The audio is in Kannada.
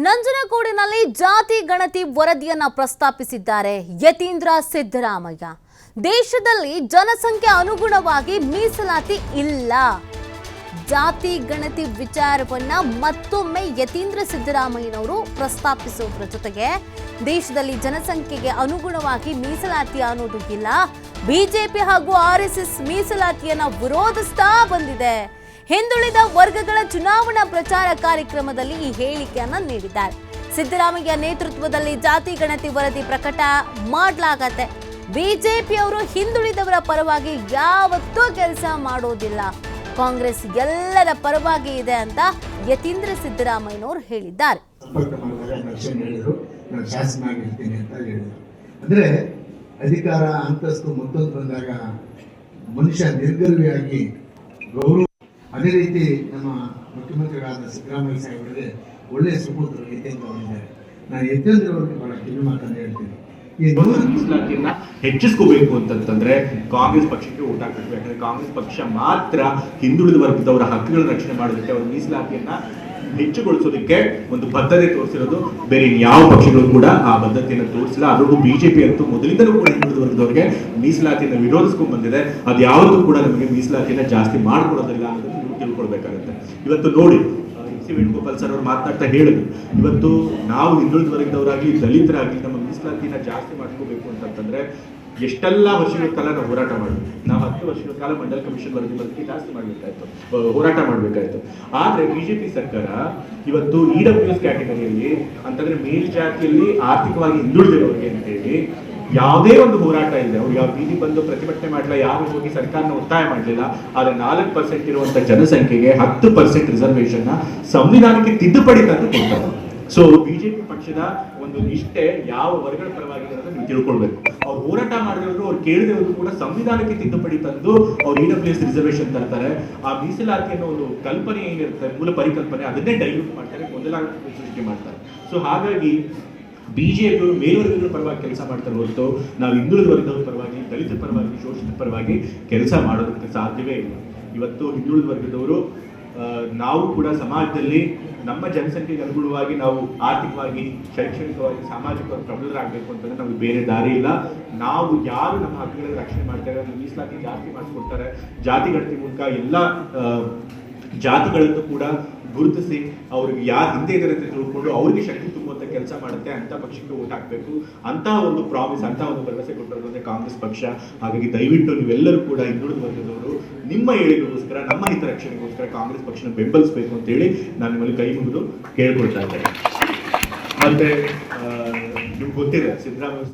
ನಂಜನಗೂಡಿನಲ್ಲಿ ಜಾತಿ ಗಣತಿ ವರದಿಯನ್ನ ಪ್ರಸ್ತಾಪಿಸಿದ್ದಾರೆ ಯತೀಂದ್ರ ಸಿದ್ದರಾಮಯ್ಯ. ದೇಶದಲ್ಲಿ ಜನಸಂಖ್ಯೆ ಅನುಗುಣವಾಗಿ ಮೀಸಲಾತಿ ಇಲ್ಲ. ಜಾತಿ ಗಣತಿ ವಿಚಾರವನ್ನ ಮತ್ತೊಮ್ಮೆ ಯತೀಂದ್ರ ಸಿದ್ದರಾಮಯ್ಯನವರು ಪ್ರಸ್ತಾಪಿಸುವುದರ ಜೊತೆಗೆ ದೇಶದಲ್ಲಿ ಜನಸಂಖ್ಯೆಗೆ ಅನುಗುಣವಾಗಿ ಮೀಸಲಾತಿ ಅನ್ನೋದು ಇಲ್ಲ. ಬಿಜೆಪಿ ಹಾಗೂ ಆರ್ಎಸ್ಎಸ್ ಮೀಸಲಾತಿಯನ್ನ ವಿರೋಧಿಸ್ತಾ ಬಂದಿದೆ. ಹಿಂದುಳಿದ ವರ್ಗಗಳ ಚುನಾವಣಾ ಪ್ರಚಾರ ಕಾರ್ಯಕ್ರಮದಲ್ಲಿ ಈ ಹೇಳಿಕೆಯನ್ನ ನೀಡಿದ್ದಾರೆ. ಸಿದ್ದರಾಮಯ್ಯ ನೇತೃತ್ವದಲ್ಲಿ ಜಾತಿ ಗಣತಿ ವರದಿ ಪ್ರಕಟ ಮಾಡಲಾಗತ್ತೆ. ಬಿಜೆಪಿಯವರು ಹಿಂದುಳಿದವರ ಪರವಾಗಿ ಯಾವತ್ತೂ ಕೆಲಸ ಮಾಡೋದಿಲ್ಲ. ಕಾಂಗ್ರೆಸ್ ಎಲ್ಲರ ಪರವಾಗಿ ಇದೆ ಅಂತ ಯತೀಂದ್ರ ಸಿದ್ದರಾಮಯ್ಯನವರು ಹೇಳಿದ್ದಾರೆ. ಅಂದ್ರೆ ಅಧಿಕಾರ ಅಂತಸ್ತು ಮತ್ತೊಂದು ಬಂದಾಗ ಮನುಷ್ಯ ನಿರ್ಗರ್ವಿಯಾಗಿ ಗೌರವ. ಅದೇ ರೀತಿ ನಮ್ಮ ಮುಖ್ಯಮಂತ್ರಿಗಳಾದ ಸಿದ್ದರಾಮಯ್ಯ ಸಾಹೇಬರಿಗೆ ಒಳ್ಳೆಯ ಸುಪುತ್ರರು ಯತೀಂದ್ರ ಅವರಿದ್ದಾರೆ. ನಾನು ಯತೀಂದ್ರ ಅವರಿಗೆ ಬಹಳ ಕಿವಿ ಮಾತನ್ನು ಹೇಳ್ತೀನಿ. ಈ ಮೀಸಲಾತಿಯನ್ನ ಹೆಚ್ಚಿಸ್ಕೋಬೇಕು ಅಂತಂದ್ರೆ ಕಾಂಗ್ರೆಸ್ ಪಕ್ಷಕ್ಕೆ ಓಟ್ ಹಾಕಬೇಕು. ಯಾಕಂದ್ರೆ ಕಾಂಗ್ರೆಸ್ ಪಕ್ಷ ಮಾತ್ರ ಹಿಂದುಳಿದ ವರ್ಗದವರ ಹಕ್ಕುಗಳನ್ನು ರಕ್ಷಣೆ ಮಾಡೋದಕ್ಕೆ, ಅವರ ಮೀಸಲಾತಿಯನ್ನ ಹೆಚ್ಚುಗೊಳಿಸೋದಕ್ಕೆ ಒಂದು ಬದ್ಧತೆ ತೋರಿಸಿರೋದು. ಬೇರೆ ಯಾವ ಪಕ್ಷಗಳು ಕೂಡ ಆ ಬದ್ಧತೆಯನ್ನು ತೋರಿಸಿಲ್ಲ. ಅದರಲ್ಲೂ ಬಿಜೆಪಿ ಅಂತೂ ಮೊದಲಿಂದಲೂ ಕೂಡ ಹಿಂದುಳಿದ ವರ್ಗದವರಿಗೆ ಮೀಸಲಾತಿಯನ್ನು ವಿರೋಧಿಸ್ಕೊಂಡು ಬಂದಿದೆ. ಅದು ಯಾವತ್ತೂ ಕೂಡ ನಮಗೆ ಮೀಸಲಾತಿಯನ್ನ ಜಾಸ್ತಿ ಮಾಡ್ಕೊಡೋದಿಲ್ಲ ಅನ್ನೋದನ್ನು ನೀವು ತಿಳ್ಕೊಳ್ಬೇಕಾಗುತ್ತೆ. ಇವತ್ತು ನೋಡಿ, ಸಿ ವೇಣುಗೋಪಾಲ್ ಸರ್ ಅವರು ಮಾತನಾಡ್ತಾ ಹೇಳಿದ್ರು, ಇವತ್ತು ನಾವು ಹಿಂದುಳಿದ ವರ್ಗದವರಾಗಿ ದಲಿತರಾಗಿ ನಮ್ಮ ಮೀಸಲಾತಿನ ಜಾಸ್ತಿ ಮಾಡ್ಕೋಬೇಕು ಅಂತಂದ್ರೆ ಎಷ್ಟೆಲ್ಲ ವರ್ಷಗಳ ಕಾಲ ನಾವು ಹೋರಾಟ ಮಾಡಬೇಕು. ನಾವು 10 ವರ್ಷಗಳ ಕಾಲ ಮಂಡಲ್ ಕಮಿಷನ್ ವರದಿ ಬಗ್ಗೆ ಜಾಸ್ತಿ ಮಾಡಬೇಕಾಯ್ತು, ಹೋರಾಟ ಮಾಡಬೇಕಾಯ್ತು. ಆದ್ರೆ ಬಿಜೆಪಿ ಸರ್ಕಾರ ಇವತ್ತು EWS ಕ್ಯಾಟಗರಿಯಲ್ಲಿ ಅಂತಂದ್ರೆ ಮೇಲ್ಜಾತಿಯಲ್ಲಿ ಆರ್ಥಿಕವಾಗಿ ಹಿಂದುಳಿದಿರೋರಿಗೆ ಅಂತ ಹೇಳಿ ಯಾವುದೇ ಒಂದು ಹೋರಾಟ ಇದೆ. ಅವ್ರು ಯಾವ ಬೀದಿ ಬಂದು ಪ್ರತಿಭಟನೆ ಮಾಡಲಿಲ್ಲ, ಯಾರು ಹೋಗಿ ಸರ್ಕಾರನ ಒತ್ತಾಯ ಮಾಡಲಿಲ್ಲ. ಆದ್ರೆ 4% ಇರುವಂತ ಜನಸಂಖ್ಯೆಗೆ 10% ರಿಸರ್ವೇಶನ್ ಸಂವಿಧಾನಕ್ಕೆ ತಿದ್ದುಪಡಿ ತಂದು ಕೊಡ್ತಾರೆ. ಸೊ ಬಿಜೆಪಿ ಪಕ್ಷದ ಒಂದು ನಿಷ್ಠೆ ಯಾವ ವರ್ಗದ ಪರವಾಗಿ ಇರೋದು ನೀವು ತಿಳ್ಕೊಳ್ಬೇಕು. ಅವ್ರು ಹೋರಾಟ ಮಾಡಿದವರು, ಅವ್ರು ಕೇಳಿದವರು ಕೂಡ ಸಂವಿಧಾನಕ್ಕೆ ತಿದ್ದುಪಡಿ ತಂದು ಅವ್ರು EWS ರಿಸರ್ವೇಶನ್ ತರ್ತಾರೆ. ಆ ಮೀಸಲಾತಿ ಅನ್ನೋ ಒಂದು ಕಲ್ಪನೆ ಏನಿರುತ್ತೆ, ಮೂಲ ಪರಿಕಲ್ಪನೆ, ಅದನ್ನೇ ಡೈಲ್ಯೂಟ್ ಮಾಡ್ತಾರೆ, ಗೊಂದಲ ಸೃಷ್ಟಿ ಮಾಡ್ತಾರೆ. ಸೊ ಹಾಗಾಗಿ ಬಿಜೆಪಿಯವರು ಮೇಲ್ವರ್ಗಗಳ ಪರವಾಗಿ ಕೆಲಸ ಮಾಡ್ತಾರೆ ಹೊರತು ನಾವು ಹಿಂದುಳಿದ ವರ್ಗದವರ ಪರವಾಗಿ, ದಲಿತರ ಪರವಾಗಿ, ಶೋಷಿತ ಪರವಾಗಿ ಕೆಲಸ ಮಾಡೋದಕ್ಕೆ ಸಾಧ್ಯವೇ ಇಲ್ಲ. ಇವತ್ತು ಹಿಂದುಳಿದ ವರ್ಗದವರು ನಾವು ಕೂಡ ಸಮಾಜದಲ್ಲಿ ನಮ್ಮ ಜನಸಂಖ್ಯೆಗೆ ಅನುಗುಣವಾಗಿ ನಾವು ಆರ್ಥಿಕವಾಗಿ, ಶೈಕ್ಷಣಿಕವಾಗಿ, ಸಾಮಾಜಿಕವಾಗಿ ಪ್ರಬಲರಾಗಬೇಕು ಅಂತಂದ್ರೆ ನಮಗೆ ಬೇರೆ ದಾರಿ ಇಲ್ಲ. ನಾವು ಯಾರು ನಮ್ಮ ಹಕ್ಕುಗಳನ್ನು ರಕ್ಷಣೆ ಮಾಡ್ತಾರೆ, ಮೀಸಲಾತಿ ಜಾಸ್ತಿ ಮಾಡಿಸ್ಕೊಡ್ತಾರೆ, ಜಾತಿ ಗಣತಿ ಮೂಲಕ ಎಲ್ಲ ಜಾತಿಗಳನ್ನು ಕೂಡ ಗುರುತಿಸಿ ಅವ್ರಿಗೆ ಯಾರು ಹಿಂದೆ ಇದ್ದಾರೆ ಅಂತ ತಿಳ್ಕೊಂಡು ಅವ್ರಿಗೆ ಶಕ್ತಿ ತುಂಬುವಂತ ಕೆಲಸ ಮಾಡುತ್ತೆ. ಅಂತ ಪಕ್ಷಕ್ಕೆ ಓಟ್ ಹಾಕಬೇಕು ಅಂತ ಒಂದು ಪ್ರಾಮಿಸ್, ಅಂತ ಒಂದು ಭರವಸೆ ಕೊಟ್ಟಿರೋದೇ ಕಾಂಗ್ರೆಸ್ ಪಕ್ಷ. ಹಾಗಾಗಿ ದಯವಿಟ್ಟು ನೀವೆಲ್ಲರೂ ಕೂಡ ಹಿಂದುಳಿದ ವರ್ಗದವರು ನಿಮ್ಮ ಏಳಿಗೆಗೋಸ್ಕರ, ನಮ್ಮ ಹಿತರಕ್ಷಣೆಗೋಸ್ಕರ ಕಾಂಗ್ರೆಸ್ ಪಕ್ಷನ ಬೆಂಬಲಿಸಬೇಕು ಅಂತ ಹೇಳಿ ನಾನು ನಿಮ್ಮಲ್ಲಿ ಕೈ ಮುಗಿದು ಕೇಳ್ಕೊಳ್ತಾ ಇದ್ದೇನೆ. ಮತ್ತೆ ನಿಮ್ಗೆ ಗೊತ್ತಿದೆ, ಸಿದ್ದರಾಮಯ್ಯ